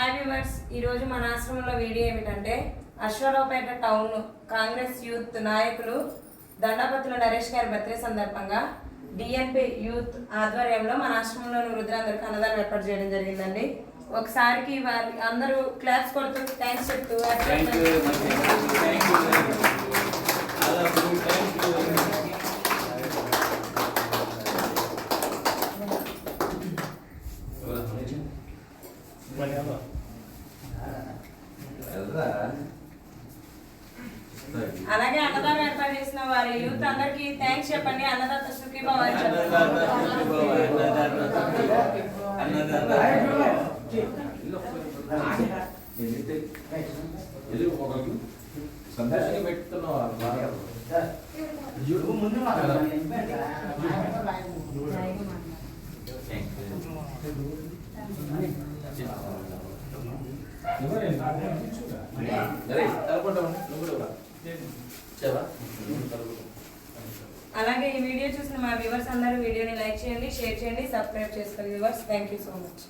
Hi viewers, ఈరోజు మన ఆశ్రమంలో వీడియో ఏమిటంటే అశ్వారావుపేట టౌన్ కాంగ్రెస్ యూత్ నాయకులు దండాపతుల నరేష్ గారి బర్త్డే సందర్భంగా డిఎన్పి యూత్ ఆధ్వర్యంలో మన ఆశ్రమంలోని వృద్ధులందరికీ అన్నదానం ఏర్పాటు చేయడం జరిగిందండి. ఒకసారికి వారి అందరూ క్లాప్స్ కొడుతూ థ్యాంక్స్ చెప్తూ అలాగే అన్నదానం ఏర్పాటు చేసిన వారి యూత్ అందరికి థ్యాంక్స్ చెప్పండి. అన్నదాత సుఖీభావ అని సందేశం పెట్టుతున్నావు. అలాగే ఈ వీడియో చూసిన మా వ్యూవర్స్ అందరూ వీడియోని లైక్ చేయండి, షేర్ చేయండి, సబ్స్క్రైబ్ చేసుకోండి. Viewers, thank you so much.